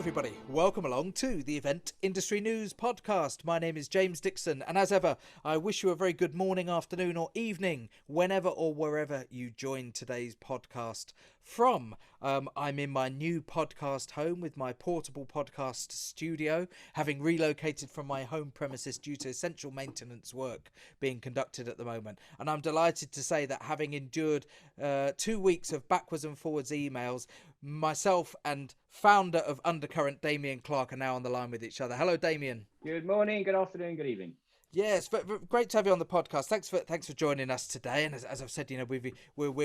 everybody. Welcome along to the Event Industry News Podcast. My name is James Dixon, and as ever, I wish you a very good morning, afternoon, or evening, whenever or wherever you join today's podcast from. I'm in my new podcast home with my portable podcast studio, having relocated from my home premises due to essential maintenance work being conducted at the moment. And I'm delighted to say that having endured 2 weeks of backwards and forwards emails, myself and founder of Undercurrent, Damian Clarke, are now on the line with each other. Hello, Damian. Good morning, good afternoon, good evening. Yes, great to have you on the podcast. Thanks for joining us today. And as I've said, you know, we're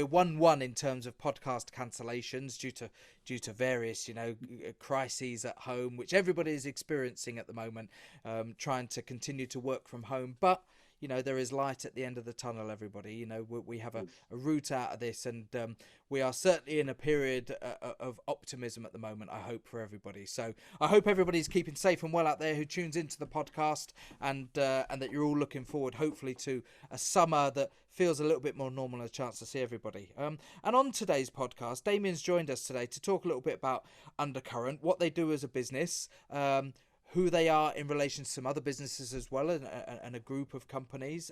1-1 in terms of podcast cancellations due to various, you know, crises at home, which everybody is experiencing at the moment, trying to continue to work from home. But you know, there is light at the end of the tunnel, everybody. You know, we have a route out of this, and we are certainly in a period of optimism at the moment, I hope, for everybody. So I hope everybody's keeping safe and well out there who tunes into the podcast, and that you're all looking forward, hopefully, to a summer that feels a little bit more normal and a chance to see everybody. And on today's podcast, Damian's joined us today to talk a little bit about Undercurrent, what they do as a business, who they are in relation to some other businesses as well, and a group of companies,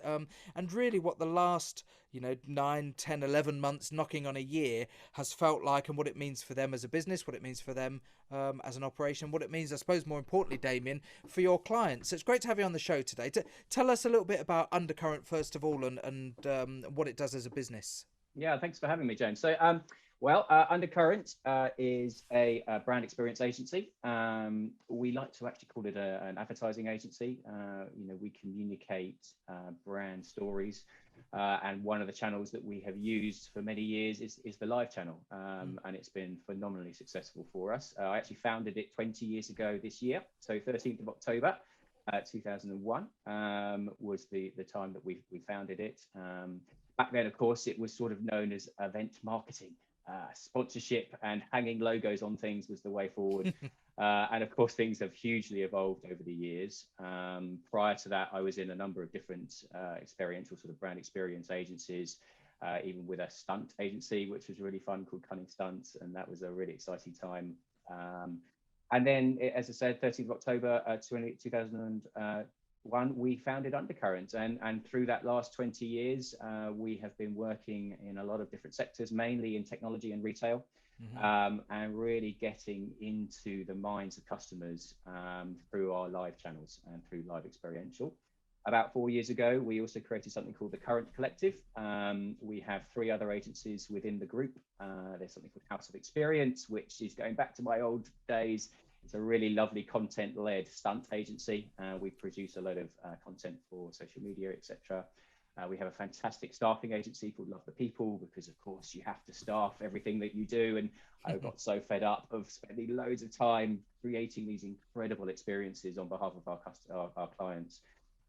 and really what the last 9, 10, 11 months, knocking on a year, has felt like, and what it means for them as a business, what it means for them as an operation, what it means, I suppose, more importantly, Damian, for your clients. So it's great to have you on the show today. Tell us a little bit about Undercurrent first of all, and what it does as a business. Yeah, thanks for having me, James. So Undercurrent is a brand experience agency. We like to actually call it an advertising agency. We communicate brand stories, and one of the channels that we have used for many years is the live channel, and it's been phenomenally successful for us. I actually founded it 20 years ago this year, so 13th of October 2001 was the time that we founded it. Back then, of course, it was sort of known as event marketing. Sponsorship and hanging logos on things was the way forward. And of course, things have hugely evolved over the years. Prior to that, I was in a number of different experiential sort of brand experience agencies, even with a stunt agency, which was really fun, called Cunning Stunts. And that was a really exciting time. And then, as I said, 13th of October 2001, we founded Undercurrent, and through that last 20 years, we have been working in a lot of different sectors, mainly in technology and retail, and really getting into the minds of customers through our live channels and through live experiential. About 4 years ago, we also created something called the Current Collective. We have 3 other agencies within the group. There's something called House of Experience, which is going back to my old days. It's a really lovely content-led stunt agency. We produce a load of content for social media, etc. We have a fantastic staffing agency called Love the People, because of course you have to staff everything that you do. And I got so fed up of spending loads of time creating these incredible experiences on behalf of our clients.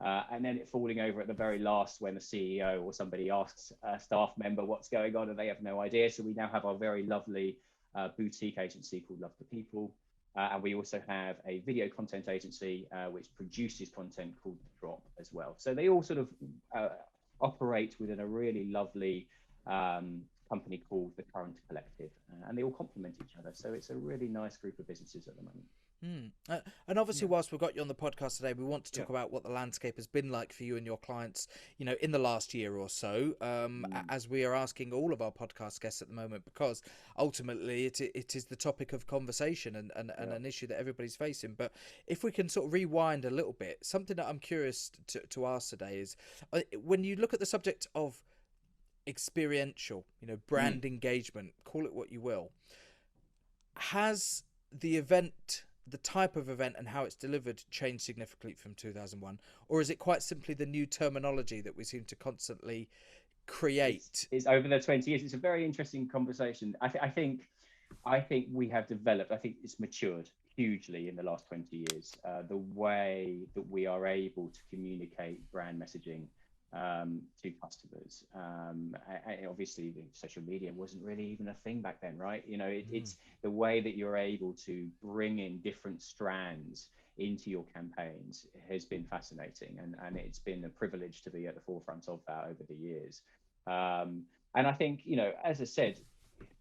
And then it falling over at the very last when the CEO or somebody asks a staff member what's going on and they have no idea. So we now have our very lovely boutique agency called Love the People. And we also have a video content agency which produces content called The Drop as well. So they all sort of operate within a really lovely company called the Current Collective, and they all complement each other. So it's a really nice group of businesses at the moment. And obviously, whilst we've got you on the podcast today, we want to talk about what the landscape has been like for you and your clients, in the last year or so, as we are asking all of our podcast guests at the moment, because ultimately it is the topic of conversation and an issue that everybody's facing. But if we can sort of rewind a little bit, something that I'm curious to ask today is, when you look at the subject of experiential, brand engagement, call it what you will, has the type of event and how it's delivered changed significantly from 2001, or is it quite simply the new terminology that we seem to constantly create? It's over the 20 years. It's a very interesting conversation. I think we have developed. I think it's matured hugely in the last 20 years. The way that we are able to communicate brand messaging to customers. Obviously, social media wasn't really even a thing back then, right? It's the way that you're able to bring in different strands into your campaigns has been fascinating, and it's been a privilege to be at the forefront of that over the years. And I think, as I said,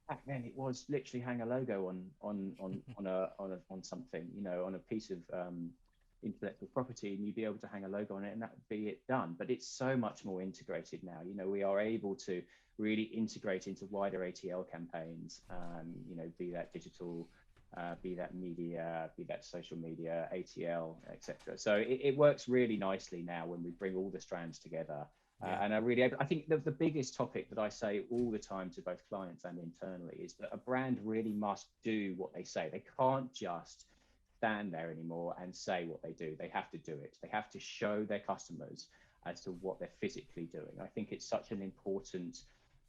back then it was literally hang a logo on something, on a piece of intellectual property, and you'd be able to hang a logo on it, and that would be it done. But it's so much more integrated now. We are able to really integrate into wider ATL campaigns. Be that digital, be that media, be that social media, ATL, etc. So it works really nicely now when we bring all the strands together. And I think the biggest topic that I say all the time to both clients and internally is that a brand really must do what they say. They can't just stand there anymore and say what they do. They have to do it. They have to show their customers as to what they're physically doing. I think it's such an important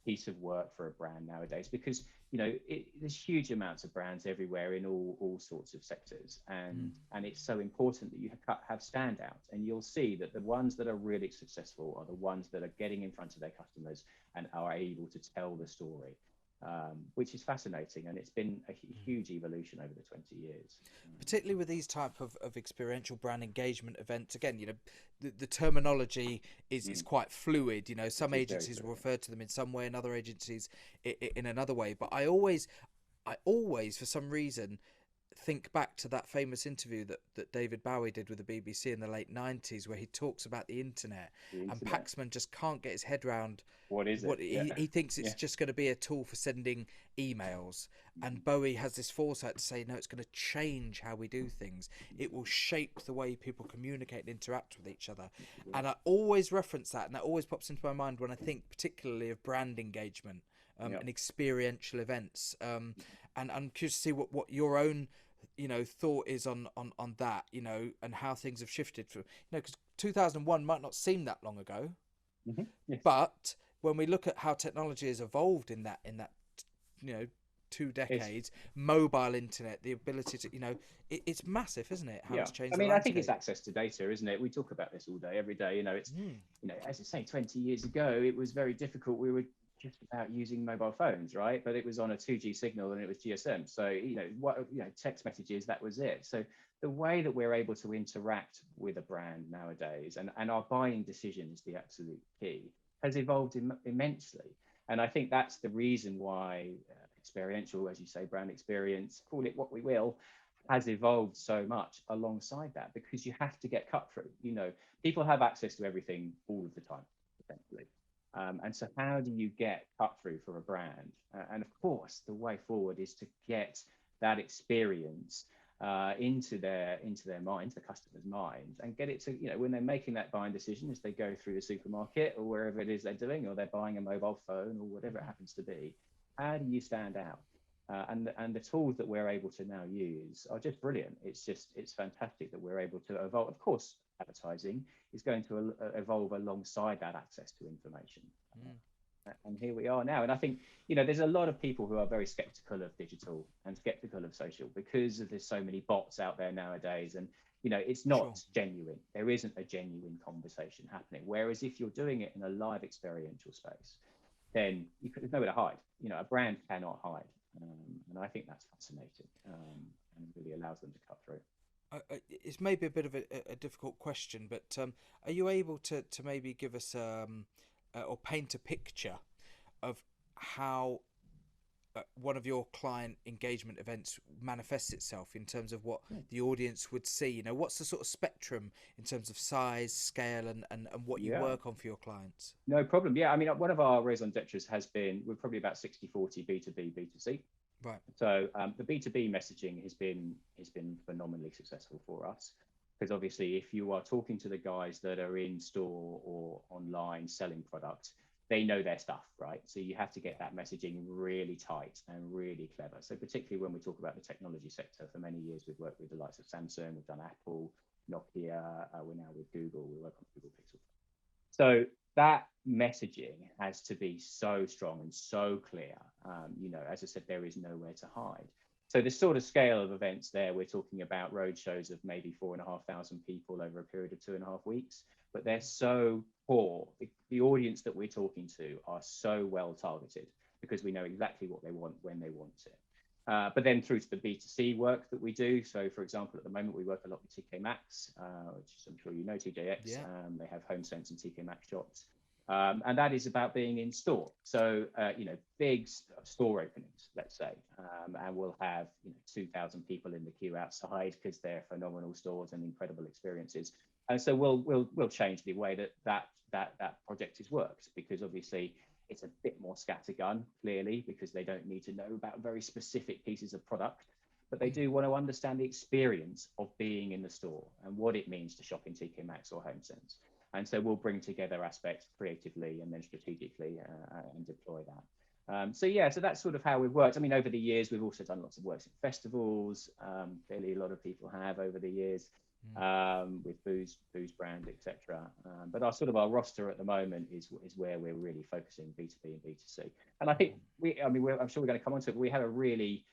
piece of work for a brand nowadays, because there's huge amounts of brands everywhere in all sorts of sectors, and it's so important that you have standouts, and you'll see that the ones that are really successful are the ones that are getting in front of their customers and are able to tell the story, which is fascinating, and it's been a huge evolution over the 20 years. Particularly with these type of experiential brand engagement events, again, the terminology is quite fluid. Some agencies will refer to them in some way and other agencies in another way, but I always for some reason think back to that famous interview that David Bowie did with the BBC in the late 90s, where he talks about the internet. And Paxman just can't get his head around what is it. He thinks it's just going to be a tool for sending emails, and Bowie has this foresight to say, no, it's going to change how we do things. It will shape the way people communicate and interact with each other. And I always reference that, and that always pops into my mind when I think particularly of brand engagement and experiential events. And I'm curious to see what your own thought is on that, and how things have shifted from, because 2001 might not seem that long ago. Yes. But when we look at how technology has evolved in that 2 decades, mobile internet, the ability to, it's massive, isn't it? How it's changed. I mean, I think it's access to data, isn't it? We talk about this all day, every day. It's, as I say, 20 years ago, it was very difficult. We were just about using mobile phones, right? But it was on a 2G signal and it was GSM. So, text messages, that was it. So the way that we're able to interact with a brand nowadays, and our buying decision is the absolute key, has evolved immensely. And I think that's the reason why experiential, as you say, brand experience, call it what we will, has evolved so much alongside that, because you have to get cut through. People have access to everything all of the time, essentially. And so how do you get cut through for a brand? And of course, the way forward is to get that experience into their minds, the customer's minds, and get it to, when they're making that buying decision, as they go through the supermarket or wherever it is they're doing, or they're buying a mobile phone or whatever it happens to be, how do you stand out? And the tools that we're able to now use are just brilliant. It's fantastic that we're able to evolve. Of course, advertising is going to evolve alongside that access to information. And here we are now. And I think, there's a lot of people who are very skeptical of digital and skeptical of social, because there's so many bots out there nowadays. And, it's not genuine. There isn't a genuine conversation happening. Whereas if you're doing it in a live experiential space, then there's nowhere to hide. A brand cannot hide. And I think that's fascinating, and really allows them to cut through. It's maybe a bit of a difficult question, but are you able to maybe give us or paint a picture of how one of your client engagement events manifests itself in terms of what the audience would see? What's the sort of spectrum in terms of size, scale, and what you work on for your clients? No problem. Yeah, I mean, one of our raison d'etres has been, we're probably about 60-40 B2B, B2C. Right. So the B2B messaging has been phenomenally successful for us, because obviously if you are talking to the guys that are in store or online selling products, they know their stuff, right? So you have to get that messaging really tight and really clever. So particularly when we talk about the technology sector, for many years we've worked with the likes of Samsung, we've done Apple, Nokia, we're now with Google, we work on Google Pixel. So that messaging has to be so strong and so clear. As I said, there is nowhere to hide. So the sort of scale of events there, we're talking about road shows of maybe 4,500 people over a period of 2.5 weeks, but they're so poor. The audience that we're talking to are so well targeted, because we know exactly what they want when they want it. But then through to the B2C work that we do. So for example, at the moment, we work a lot with TK Maxx, which is, I'm sure you know, TJX. They have HomeSense and TK Maxx shops. And that is about being in store. So, big store openings, let's say, and we'll have 2,000 people in the queue outside because they're phenomenal stores and incredible experiences. And so we'll change the way that project is worked, because obviously it's a bit more scattergun, clearly, because they don't need to know about very specific pieces of product, but they do want to understand the experience of being in the store and what it means to shop in TK Maxx or HomeSense. And so we'll bring together aspects creatively and then strategically and deploy that. So that's sort of how we've worked. I mean, over the years, we've also done lots of works in festivals. Clearly, a lot of people have over the years with booze brand, etc. But our roster at the moment is where we're really focusing B2B and B2C. And I think I'm sure we're going to come on to it, but we have a really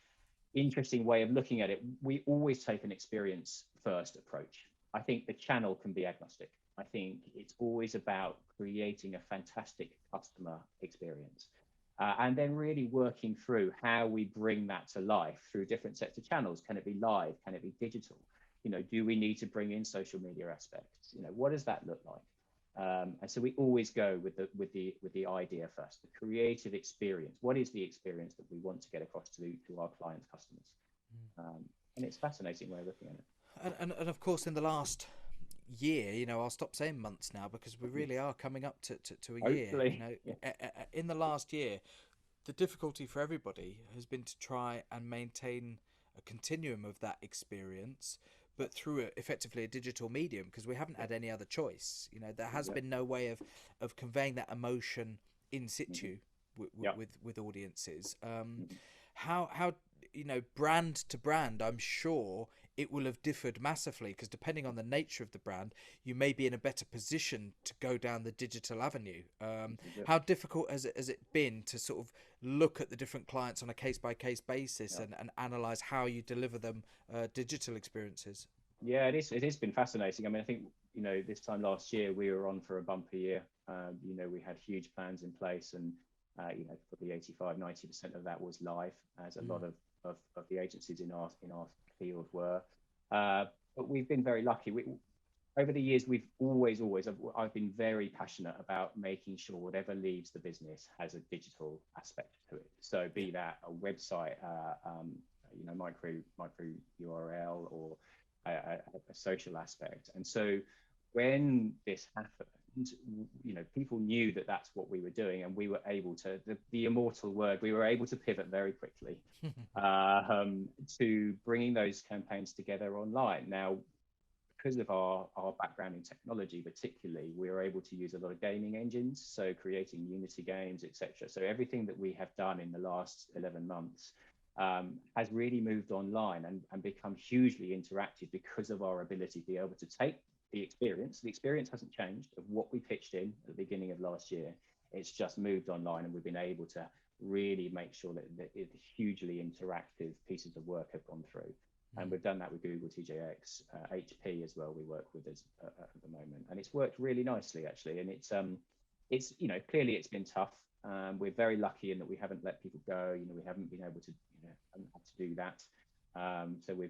interesting way of looking at it. We always take an experience first approach. I think the channel can be agnostic. I think it's always about creating a fantastic customer experience and then really working through how we bring that to life through different sets of channels. Can it be live? Can it be digital? Do we need to bring in social media aspects? What does that look like? And so we always go with the idea first, the creative experience. What is the experience that we want to get across to our clients, customers? And it's a fascinating way of looking at it. And of course, in the last year, I'll stop saying months now, because we really are coming up to a Hopefully, year. In the last year, the difficulty for everybody has been to try and maintain a continuum of that experience, but through effectively a digital medium, because we haven't had any other choice. There has been no way of conveying that emotion in situ with audiences. How brand to brand, I'm sure it will have differed massively, because depending on the nature of the brand, you may be in a better position to go down the digital avenue. How difficult has it been to sort of look at the different clients on a case-by-case basis and analyze how you deliver them digital experiences? Yeah, it has been fascinating. I mean, I think, this time last year, we were on for a bumper year. We had huge plans in place, and, probably 85-90% of that was live, as a lot of the agencies in our field were. But we've been very lucky. Over the years, we've always, I've been very passionate about making sure whatever leaves the business has a digital aspect to it. So be that a website, micro URL, or a social aspect. And so when this happened, people knew that that's what we were doing, and we were able to, the immortal word, we were able to pivot very quickly to bringing those campaigns together online. Now, because of our background in technology, particularly, we were able to use a lot of gaming engines, so creating Unity games, etc. So everything that we have done in the last 11 months has really moved online and become hugely interactive, because of our ability to be able to take the experience. The experience hasn't changed of what we pitched in at the beginning of last year. It's just moved online, and we've been able to really make sure that the hugely interactive pieces of work have gone through. And we've done that with Google, TJX, HP as well. We work with us at the moment, and it's worked really nicely, actually. And it's clearly it's been tough. We're very lucky in that we haven't let people go. We haven't been able to, haven't had to do that. So we're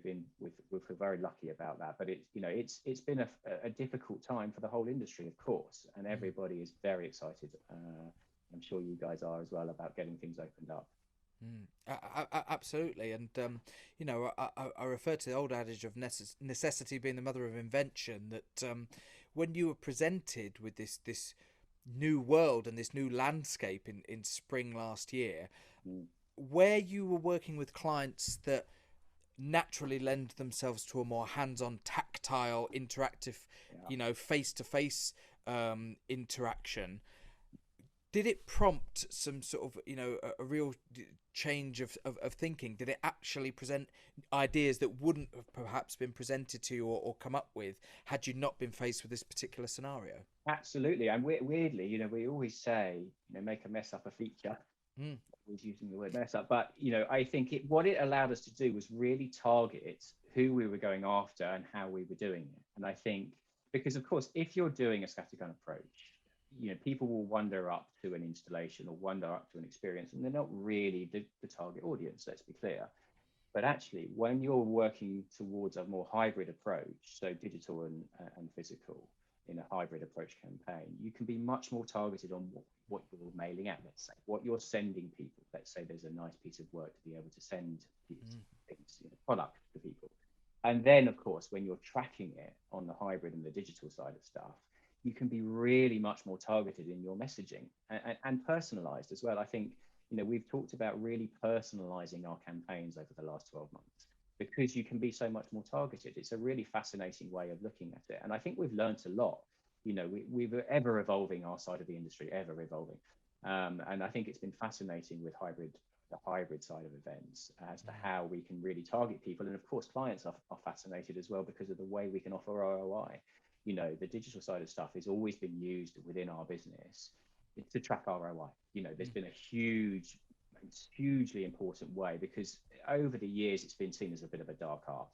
very lucky about that. But it's been a difficult time for the whole industry, of course, and everybody is very excited. I'm sure you guys are as well, about getting things opened up. Absolutely. And I refer to the old adage of necessity being the mother of invention, that when you were presented with this new world and this new landscape in spring last year, where you were working with clients that naturally lend themselves to a more hands-on, tactile, interactive, face-to-face interaction, did it prompt some sort of a real change of thinking? Did it actually present ideas that wouldn't have perhaps been presented to you or come up with had you not been faced with this particular scenario? Absolutely. And weirdly, we always say, make a mess up a feature. Always using the word mess up, but I think what it allowed us to do was really target who we were going after and how we were doing it. And I think, because of course, if you're doing a scattergun approach, people will wander up to an installation or wander up to an experience, and they're not really the target audience, let's be clear. But actually, when you're working towards a more hybrid approach, so digital and physical, in a hybrid approach campaign, you can be much more targeted on what you're mailing out, let's say, what you're sending people. Let's say there's a nice piece of work to be able to send these things, product to people. And then, of course, when you're tracking it on the hybrid and the digital side of stuff, you can be really much more targeted in your messaging and personalized as well. I think, we've talked about really personalizing our campaigns over the last 12 months because you can be so much more targeted. It's a really fascinating way of looking at it. And I think we've learned a lot. We're ever evolving our side of the industry, ever evolving. And I think it's been fascinating with the hybrid side of events as to how we can really target people. And of course, clients are fascinated as well because of the way we can offer ROI. The digital side of stuff has always been used within our business to track ROI. There's been it's hugely important way because over the years, it's been seen as a bit of a dark art.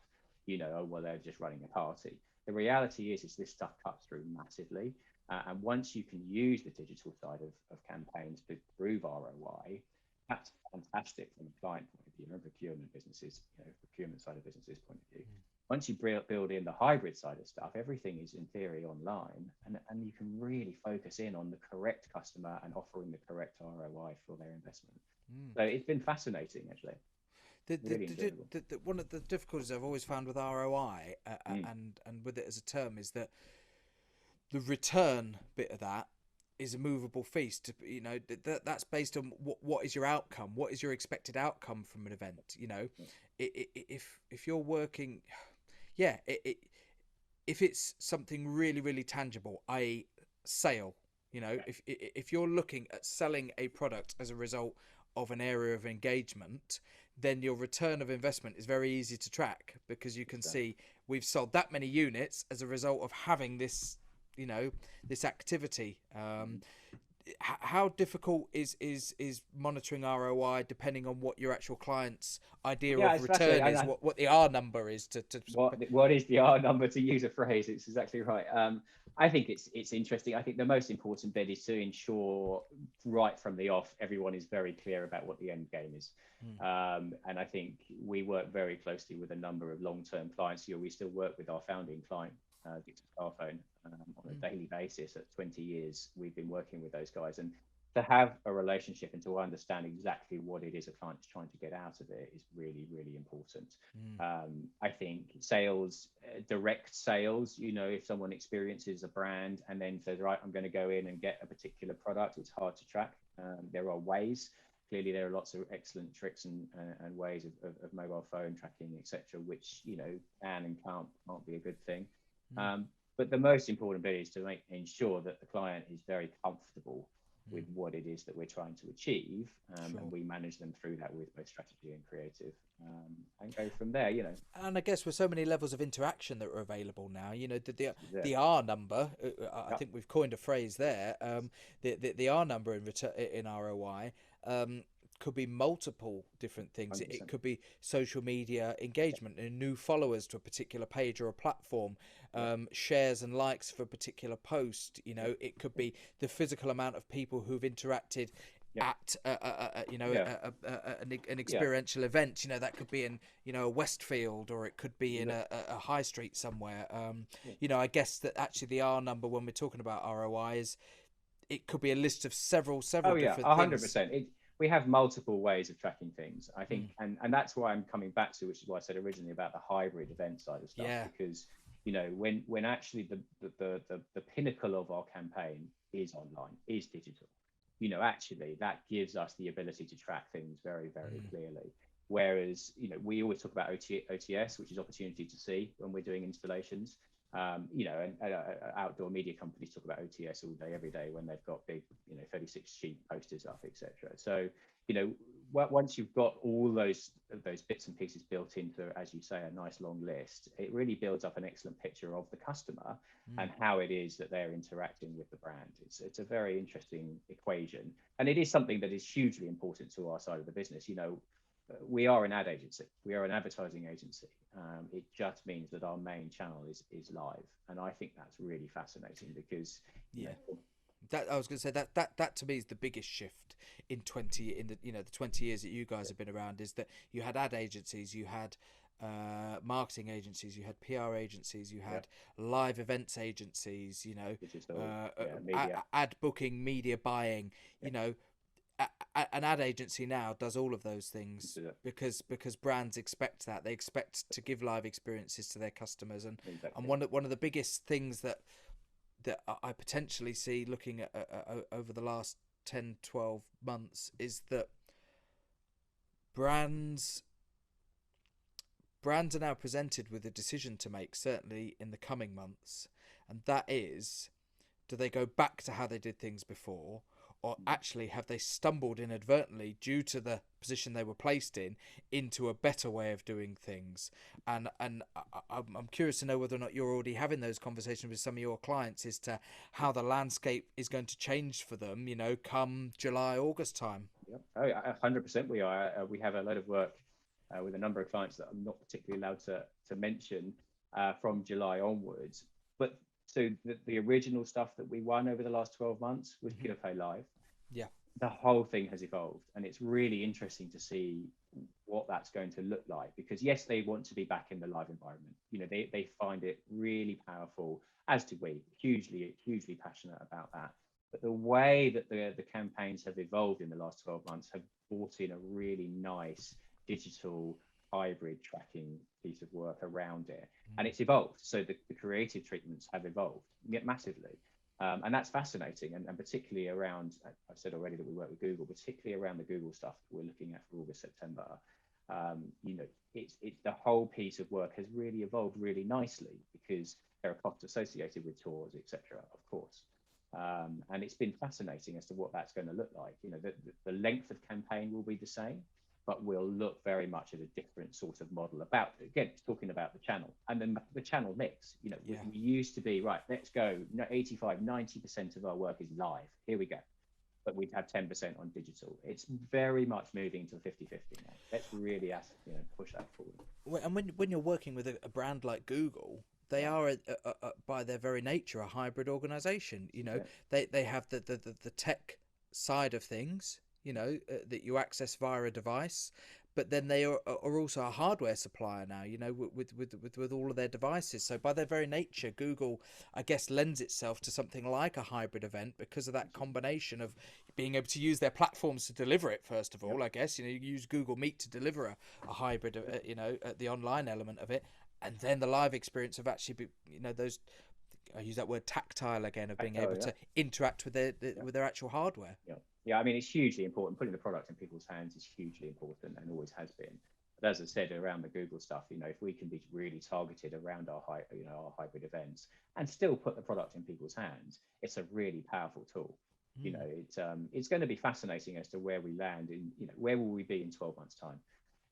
Oh, well, they're just running a party. The reality is this stuff cuts through massively. And once you can use the digital side of campaigns to prove ROI, that's fantastic from a client point of view and procurement businesses, procurement side of businesses point of view. Once you build in the hybrid side of stuff, everything is in theory online, and you can really focus in on the correct customer and offering the correct ROI for their investment. So it's been fascinating, actually. One of the difficulties I've always found with ROI and with it as a term is that the return bit of that is a movable feast. That's based on what is your outcome, what is your expected outcome from an event. If you're working, if it's something really, really tangible, i.e. sale, if you're looking at selling a product as a result of an area of engagement, then your return of investment is very easy to track because you can see we've sold that many units as a result of having this, this activity. How difficult is monitoring ROI depending on what your actual client's idea of return is, what the R number is what is the R number, to use a phrase? It's exactly right. I think it's interesting. I think the most important bit is to ensure right from the off everyone is very clear about what the end game is. And I think we work very closely with a number of long-term clients. We still work with our founding client, Carphone, on a daily basis. At 20 years we've been working with those guys, and to have a relationship and to understand exactly what it is a client's trying to get out of it is really, really important. I think sales, direct sales, if someone experiences a brand and then says, right, I'm going to go in and get a particular product, it's hard to track. There are ways. Clearly, there are lots of excellent tricks and ways of mobile phone tracking, etc., which can and can't be a good thing. But the most important bit is to ensure that the client is very comfortable with what it is that we're trying to achieve, and we manage them through that with both strategy and creative, and go from there. And I guess with so many levels of interaction that are available now, the R number. I think we've coined a phrase there. The R number in ROI. Could be multiple different things. 100%. It could be social media engagement and new followers to a particular page or a platform, shares and likes for a particular post. It could be the physical amount of people who've interacted at an experiential event. That could be in a Westfield, or it could be in a high street somewhere. I guess that actually the R number, when we're talking about ROI, is it could be a list of several different 100%. things. We have multiple ways of tracking things, I think, and that's why I'm coming back to, which is why I said originally about the hybrid event side of stuff, because when actually the pinnacle of our campaign is online, is digital, actually that gives us the ability to track things very, very clearly. Whereas we always talk about OTS, which is opportunity to see, when we're doing installations. And outdoor media companies talk about OTS all day, every day, when they've got big, 36 sheet posters up, etc. So, once you've got all those bits and pieces built into, as you say, a nice long list, it really builds up an excellent picture of the customer and how it is that they're interacting with the brand. It's a very interesting equation, and it is something that is hugely important to our side of the business. We are an ad agency. We are an advertising agency. It just means that our main channel is live, and I think that's really fascinating because that I was going to say that to me is the biggest shift in the 20 years that you guys have been around, is that you had ad agencies, you had marketing agencies, you had PR agencies, you had live events agencies, you know, Digital, media. ad booking, media buying, you know. An ad agency now does all of those things because brands expect that. They expect to give live experiences to their customers, and one of the biggest things that I potentially see looking at over the last 10-12 months is that brands are now presented with a decision to make, certainly in the coming months, and that is, do they go back to how they did things before, or actually have they stumbled inadvertently due to the position they were placed in into a better way of doing things? And I'm curious to know whether or not you're already having those conversations with some of your clients as to how the landscape is going to change for them, you know, come July, August time. Yep. Oh, 100% we are. We have a lot of work with a number of clients that I'm not particularly allowed to mention from July onwards. But so the original stuff that we won over the last 12 months was Pure Play Live. Yeah. The whole thing has evolved, and it's really interesting to see what that's going to look like, because yes, they want to be back in the live environment. You know, they find it really powerful, as do we, hugely passionate about that. But the way that the campaigns have evolved in the last 12 months have brought in a really nice digital hybrid tracking piece of work around it, and it's evolved. So the creative treatments have evolved massively, and that's fascinating. And particularly around, I've said already that we work with Google, particularly around the Google stuff that we're looking at for August, September. You know, it's the whole piece of work has really evolved really nicely, because there are costs associated with tours, etc., of course. And it's been fascinating as to what that's going to look like. You know, the length of campaign will be the same, but will look very much at a different sort of model. About, again, talking about the channel and then the channel mix. You know, we used to be, right, let's go, 85-90% of our work is live, here we go, but we'd have 10% on digital. It's very much moving to 50-50 now. Let's really push that forward. And when you're working with a brand like Google, they are by their very nature a hybrid organization. You know, they have the tech side of things, you know, that you access via a device, but then they are also a hardware supplier now, you know, with all of their devices. So by their very nature, Google, I guess, lends itself to something like a hybrid event because of that combination of being able to use their platforms to deliver it. First of all, I guess, you know, you use Google Meet to deliver a hybrid, you know, the online element of it, and then the live experience of actually, you know, those, I use that word tactile again, of being able to interact with their actual hardware. Yeah, I mean, it's hugely important. Putting the product in people's hands is hugely important, and always has been. But as I said, around the Google stuff, you know, if we can be really targeted around our hybrid events and still put the product in people's hands, it's a really powerful tool. You know, it's going to be fascinating as to where we land in, you know, where will we be in 12 months' time?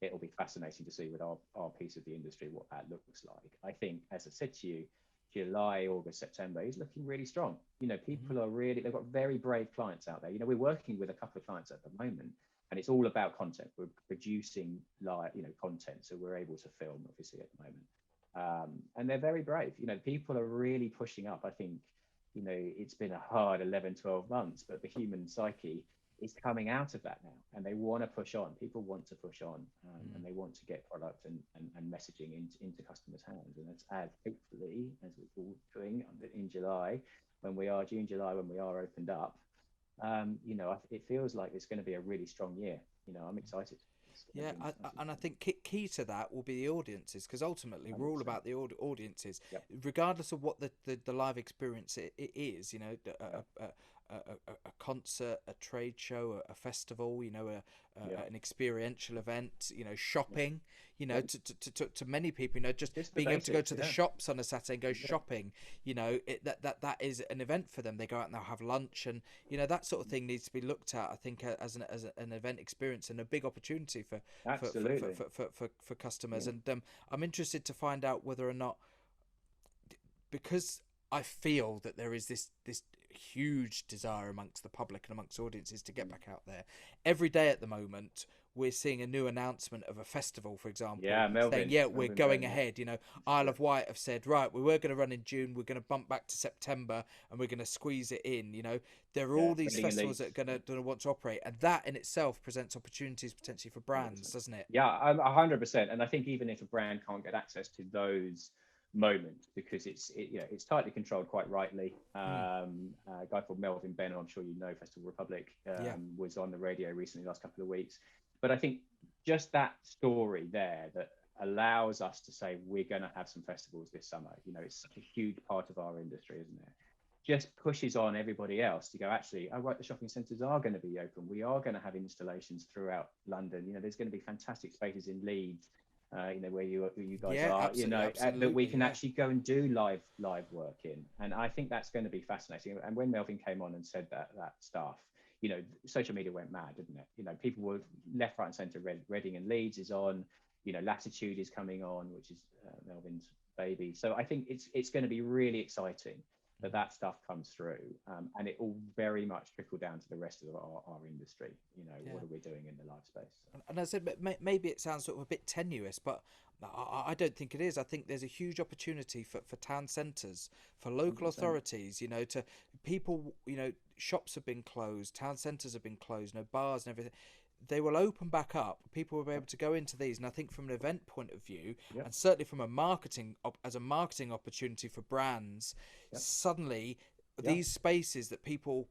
It'll be fascinating to see with our piece of the industry what that looks like. I think, as I said to you, July, August, September is looking really strong. You know, people are really, they've got very brave clients out there. You know, we're working with a couple of clients at the moment, and it's all about content. We're producing live, you know, content, so we're able to film, obviously, at the moment. And they're very brave. You know, people are really pushing up. I think, you know, it's been a hard 11, 12 months, but the human psyche is coming out of that now, and they want to push on. People want to push on, and they want to get product and messaging into customers' hands. And as hopefully, as we're all doing in July, June, July, when we are opened up, you know, it feels like it's going to be a really strong year. You know, I'm excited. Yeah, and I think key to that will be the audiences, because ultimately we're all about the audiences, regardless of what the live experience it is. You know, a concert, a trade show, a festival, you know, an experiential event, you know, shopping, you know, to many people, you know, just being able to go to the shops on a Saturday and go shopping, you know, that is an event for them. They go out and they'll have lunch, and, you know, that sort of thing needs to be looked at, I think, as an event experience, and a big opportunity for customers. And I'm interested to find out whether or not, because I feel that there is this huge desire amongst the public and amongst audiences to get back out there. Every day at the moment, we're seeing a new announcement of a festival, for example, Yeah, saying, Melvin. yeah, we're Melvin going Bone, yeah. ahead. Isle of Wight have said, right, we were going to run in June, we're going to bump back to September, and we're going to squeeze it in. There are Yeah, all these Reading and festivals that Leeds. are going to want to operate, and that in itself presents opportunities potentially for brands, 100%. doesn't it? Yeah, I'm 100%. And I think even if a brand can't get access to those moments because it's tightly controlled, quite rightly. Mm. A guy called Melvin Ben, I'm sure you know, Festival Republic, Yeah. was on the radio recently, last couple of weeks. But I think just that story there that allows us to say we're going to have some festivals this summer. It's such a huge part of our industry, isn't it? Just pushes on everybody else to go, actually, oh, right, the shopping centres are going to be open. We are going to have installations throughout London. There's going to be fantastic spaces in Leeds, where you guys Yeah, are, absolutely, that we can yeah. actually go and do live work in. And I think that's going to be fascinating. And when Melvin came on and said that stuff, social media went mad, didn't it? People were left, right, and centre. Reading and Leeds is on. Latitude is coming on, which is Melvin's baby. So I think it's going to be really exciting that stuff comes through, and it all very much trickle down to the rest of our industry. Yeah. What are we doing in the live space? So. And I said, maybe it sounds sort of a bit tenuous, but I don't think it is. I think there's a huge opportunity for town centres, for local 100%. authorities, to people, shops have been closed, town centres have been closed, bars and everything. They will open back up. People will be able to go into these, and I think from an event point of view, and certainly from a marketing opportunity for brands, suddenly these spaces that people,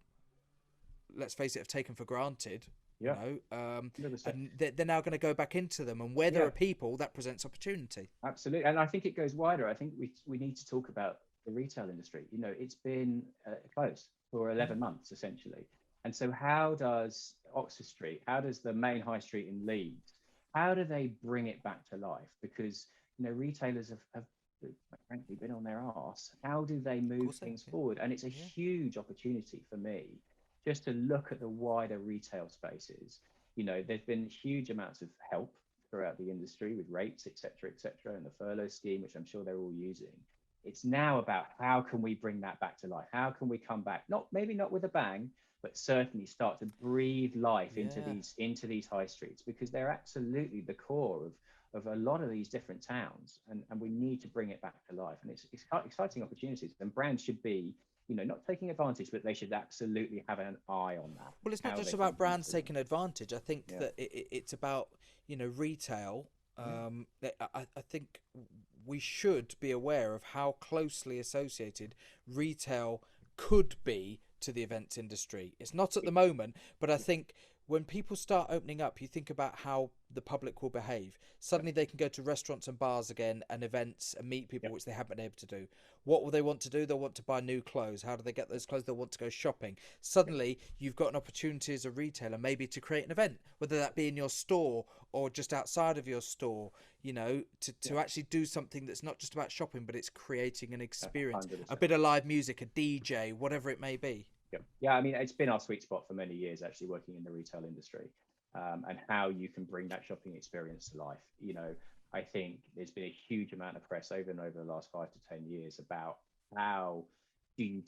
let's face it, have taken for granted. And they're now going to go back into them, and where there are people, that presents opportunity. Absolutely, and I think it goes wider. I think we need to talk about the retail industry. It's been closed for 11 months essentially. And so how does Oxford Street, how does the main high street in Leeds, how do they bring it back to life? Because, retailers have frankly been on their arse. How do they move things forward? And it's a huge opportunity for me just to look at the wider retail spaces. There's been huge amounts of help throughout the industry with rates, et cetera, and the furlough scheme, which I'm sure they're all using. It's now about how can we bring that back to life? How can we come back? Maybe not with a bang, but certainly start to breathe life into these high streets, because they're absolutely the core of a lot of these different towns, and we need to bring it back to life. And it's exciting opportunities, and brands should be, not taking advantage, but they should absolutely have an eye on that. Well, it's not just about brands taking advantage. I think that it's about, retail. I think we should be aware of how closely associated retail could be to the events industry. It's not at the moment, but I think when people start opening up, you think about how the public will behave. Suddenly they can go to restaurants and bars again and events and meet people, which they haven't been able to do. What will they want to do? They'll want to buy new clothes. How do they get those clothes? They'll want to go shopping. Suddenly you've got an opportunity as a retailer maybe to create an event, whether that be in your store or just outside of your store, to actually do something that's not just about shopping, but it's creating an experience, 100%. a bit of live music, a DJ, whatever it may be. Yeah, I mean, it's been our sweet spot for many years, actually, working in the retail industry, and how you can bring that shopping experience to life. I think there's been a huge amount of press over and over the last 5 to 10 years about how do you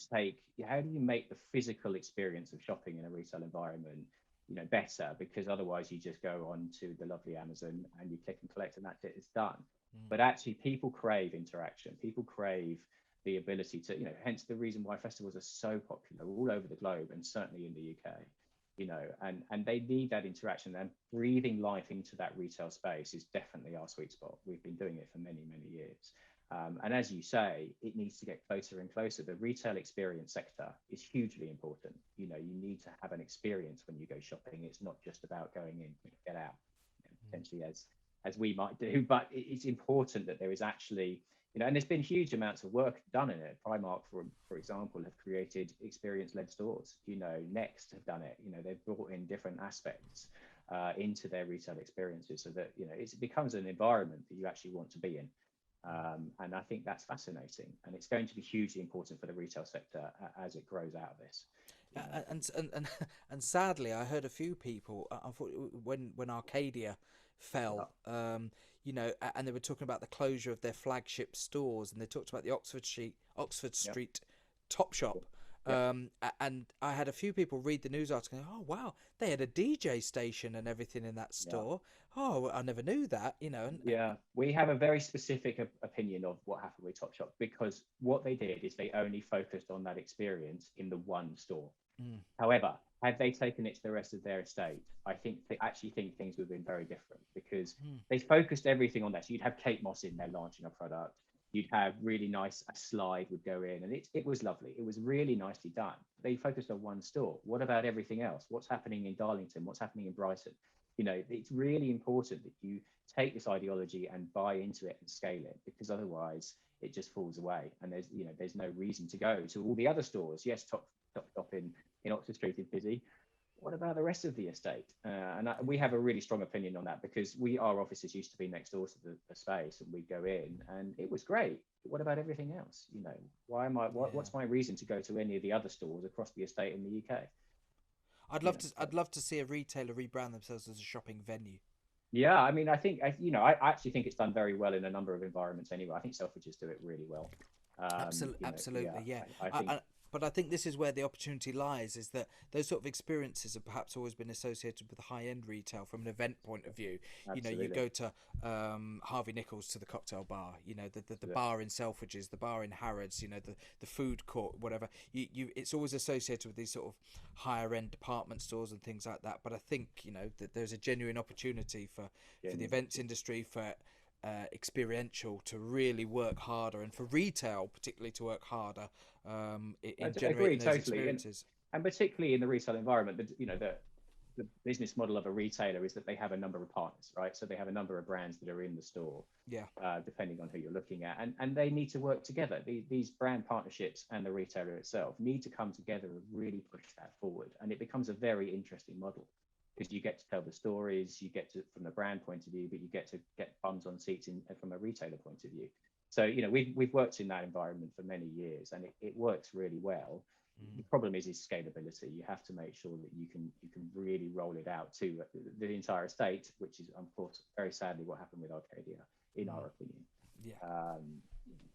make the physical experience of shopping in a retail environment, better, because otherwise you just go on to the lovely Amazon and you click and collect and that's it, it's done. But actually people crave interaction. People crave the ability to, hence the reason why festivals are so popular all over the globe, and certainly in the UK, and they need that interaction, and breathing life into that retail space is definitely our sweet spot. We've been doing it for many, many years. And as you say, it needs to get closer and closer. The retail experience sector is hugely important. You need to have an experience when you go shopping. It's not just about going in, get out, potentially as we might do, but it's important that there is actually, and there's been huge amounts of work done in it. Primark, for example, have created experience-led stores. Next have done it. They've brought in different aspects into their retail experiences so that, it becomes an environment that you actually want to be in. And I think that's fascinating, and it's going to be hugely important for the retail sector as it grows out of this. And sadly, I heard a few people, when Arcadia fell, and they were talking about the closure of their flagship stores, and they talked about the Oxford Street Topshop Yeah. And I had a few people read the news article going, oh wow, they had a DJ station and everything in that Yeah. store. Oh, I never knew that, you know. Yeah, we have a very specific opinion of what happened with Topshop, because what they did is they only focused on that experience in the one store. Mm, However, had they taken it to the rest of their estate, I think they actually think things would have been very different, because mm, they focused everything on that. So you'd have Kate Moss in there launching a product. You'd have really nice, a slide would go in, and it was lovely. It was really nicely done. They focused on one store. What about everything else? What's happening in Darlington? What's happening in Brighton? You know, it's really important that you take this ideology and buy into it and scale it, because otherwise it just falls away. And there's no reason to go to all the other stores. Yes, Top in Oxford Street is busy. What about the rest of the estate? We have a really strong opinion on that, because our offices used to be next door to the space, and we'd go in and it was great. What about everything else? You know, what's my reason to go to any of the other stores across the estate in the UK? I'd love to see a retailer rebrand themselves as a shopping venue. Yeah, I mean, I actually think it's done very well in a number of environments anyway. I think Selfridges do it really well. Absolutely, yeah. I think But I think this is where the opportunity lies, is that those sort of experiences have perhaps always been associated with high-end retail from an event point of view. absolutely. You know, you go to Harvey Nichols to the cocktail bar, you know, the bar in Selfridges, the bar in Harrods, you know, the food court, whatever. It's always associated with these sort of higher-end department stores and things like that. But I think, you know, that there's a genuine opportunity for the events industry, for experiential to really work harder, and for retail particularly to work harder in generating those experiences. And particularly in the retail environment, the business model of a retailer is that they have a number of partners, right? So they have a number of brands that are in the store, Yeah. Depending on who you're looking at, and they need to work together. These brand partnerships and the retailer itself need to come together and really push that forward, and it becomes a very interesting model, because you get to tell the stories, you get to, from the brand point of view, but you get to get bums on seats from a retailer point of view. So, you know, we've worked in that environment for many years, and it works really well. The problem is scalability. You have to make sure that you can really roll it out to the entire estate, which is, of course, very sadly what happened with Arcadia, in our opinion. Yeah.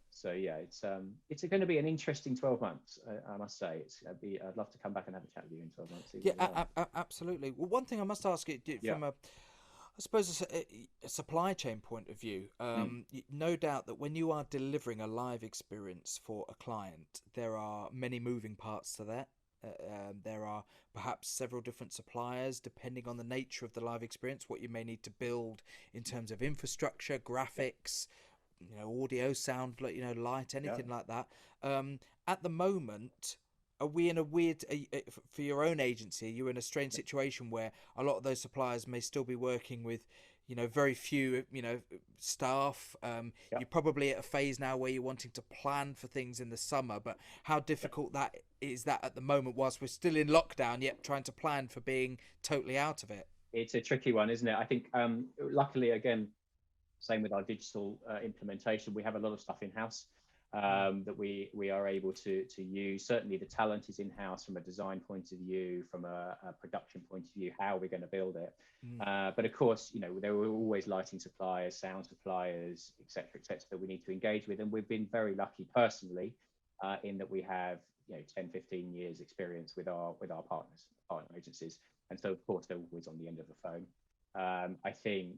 So yeah, it's going to be an interesting 12 months. I must say, I'd love to come back and have a chat with you in 12 months. Yeah, absolutely. Well, one thing I must ask you from I suppose a supply chain point of view, no doubt that when you are delivering a live experience for a client, there are many moving parts to that. There are perhaps several different suppliers depending on the nature of the live experience, what you may need to build in terms of infrastructure, graphics, you know, audio, sound, you know, light, anything like that. At the moment, are we in a weird, for your own agency, you're in a strange situation where a lot of those suppliers may still be working with, you know, very few, you know, staff. You're probably at a phase now where you're wanting to plan for things in the summer, but how difficult that is that at the moment, whilst we're still in lockdown, yet trying to plan for being totally out of it? It's a tricky one, isn't it? I think, luckily, again, same with our digital implementation, we have a lot of stuff in-house. That we are able to use. Certainly the talent is in-house from a design point of view, from a production point of view, how we're going to build it. But of course, you know, there were always lighting suppliers, sound suppliers, etc., that we need to engage with. And we've been very lucky personally in that we have, you know, 10, 15 years experience with our partner agencies. And so of course they're always on the end of the phone. I think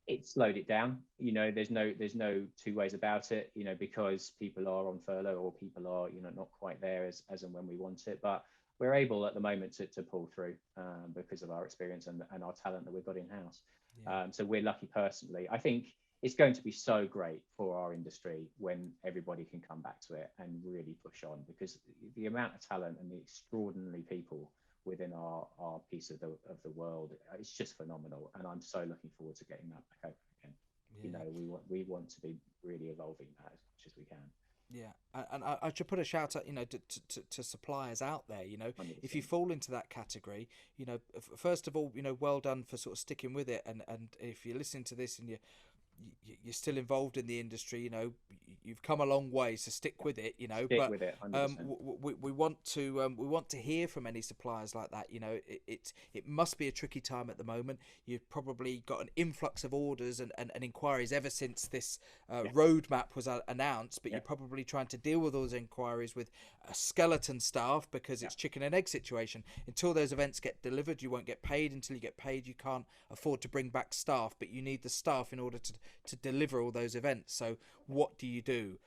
it slowed it down. You know, there's no two ways about it, you know, because people are on furlough or people are, you know, not quite there as and when we want it. But we're able at the moment to pull through because of our experience and our talent that we've got in-house. So we're lucky personally. I think it's going to be so great for our industry when everybody can come back to it and really push on, because the amount of talent and the extraordinary people within our piece of the world, it's just phenomenal, and I'm so looking forward to getting that back open again. You know, we want to be really evolving that as much as we can. Yeah, and I should put a shout out, you know, to suppliers out there. You know, 100%. if you fall into that category, you know, first of all, you know, well done for sort of sticking with it, and if you're listening to this and you're still involved in the industry. You know, you've come a long way, so stick with it. You know, Stick with it, 100%. we want to hear from any suppliers like that. You know, it must be a tricky time at the moment. You've probably got an influx of orders and inquiries ever since this roadmap was announced, but you're probably trying to deal with those inquiries with a skeleton staff because it's chicken and egg situation. Until those events get delivered, you won't get paid. Until you get paid, you can't afford to bring back staff, but you need the staff in order to deliver all those events. So what do you do?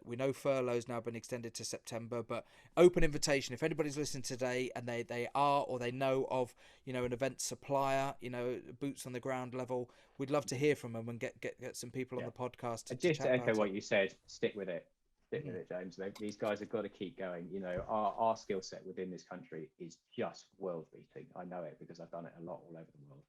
We know furlough's now been extended to September, but open invitation. If anybody's listening today and they are or they know of, you know, an event supplier, you know, boots on the ground level, we'd love to hear from them and get some people on the podcast to just to echo what you said. Stick with it. Stick with it, James. These guys have got to keep going. You know, our skill set within this country is just world beating. I know it because I've done it a lot all over the world.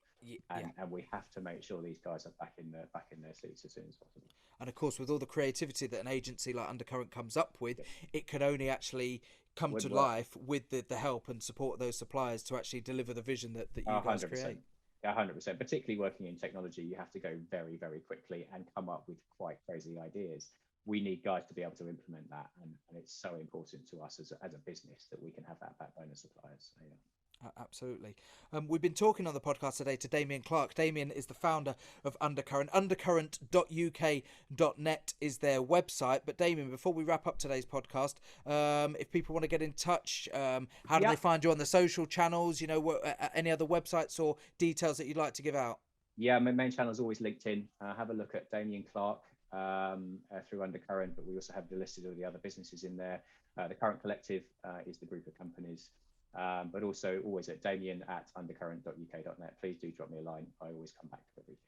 And we have to make sure these guys are back in their seats as soon as possible. And of course, with all the creativity that an agency like Undercurrent comes up with, it can only actually come to life with the help and support of those suppliers to actually deliver the vision that you guys create. 100%. Particularly working in technology, you have to go very, very quickly and come up with quite crazy ideas. We need guys to be able to implement that, and it's so important to us as a business that we can have that backbone of suppliers. So, absolutely. We've been talking on the podcast today to Damian Clarke. Damian is the founder of Undercurrent. Undercurrent.uk.net is their website. But Damian, before we wrap up today's podcast, if people want to get in touch, how do they find you on the social channels? You know, any other websites or details that you'd like to give out? Yeah, my main channel is always LinkedIn. Have a look at Damian Clarke through Undercurrent, but we also have the listed all the other businesses in there. The Current Collective is the group of companies. But also always at Damian@undercurrent.uk.net. Please do drop me a line. I always come back to everything.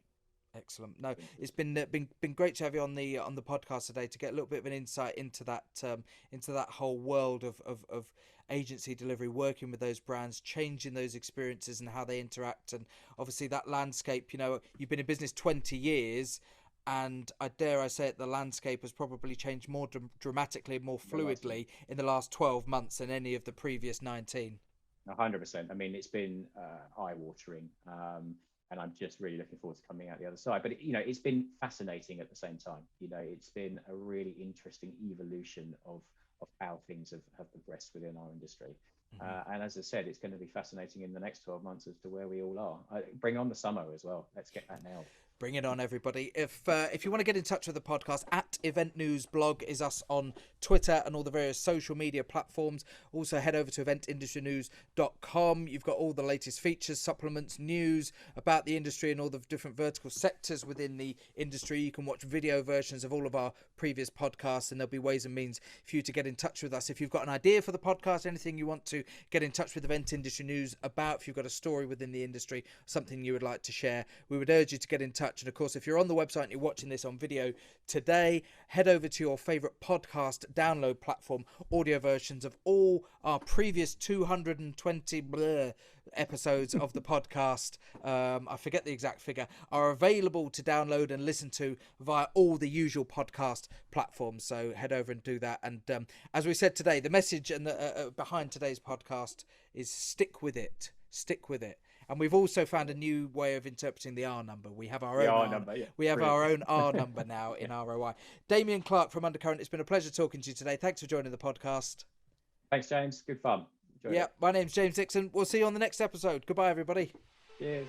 Excellent. No, it's been great to have you on the podcast today to get a little bit of an insight into that whole world of agency delivery, working with those brands, changing those experiences and how they interact, and obviously that landscape. You know, you've been in business 20 years. And I dare say it, the landscape has probably changed more dramatically, more fluidly in the last 12 months than any of the previous 19. 100%. I mean, it's been eye-watering, and I'm just really looking forward to coming out the other side. But you know, it's been fascinating at the same time. You know, it's been a really interesting evolution of how things have progressed within our industry. And as I said, it's going to be fascinating in the next 12 months as to where we all are. Bring on the summer as well. Let's get that nailed. Bring it on, everybody. If you want to get in touch with the podcast, @Event News Blog is us on Twitter and all the various social media platforms. Also head over to eventindustrynews.com. You've got all the latest features, supplements, news about the industry and all the different vertical sectors within the industry. You can watch video versions of all of our previous podcasts, and there'll be ways and means for you to get in touch with us. If you've got an idea for the podcast, anything you want to get in touch with Event Industry News about, if you've got a story within the industry, something you would like to share, we would urge you to get in touch. And of course, if you're on the website and you're watching this on video today, head over to your favorite podcast download platform. Audio versions of all our previous 220 episodes of the podcast, I forget the exact figure, are available to download and listen to via all the usual podcast platforms. So head over and do that. And as we said today, the message and behind today's podcast is stick with it. Stick with it. And we've also found a new way of interpreting the R number. We have our own R number. Yeah. We have our own R number now in ROI. Damian Clarke from Undercurrent, it's been a pleasure talking to you today. Thanks for joining the podcast. Thanks, James. Good fun. Yeah, my name's James Dixon. We'll see you on the next episode. Goodbye, everybody. Cheers.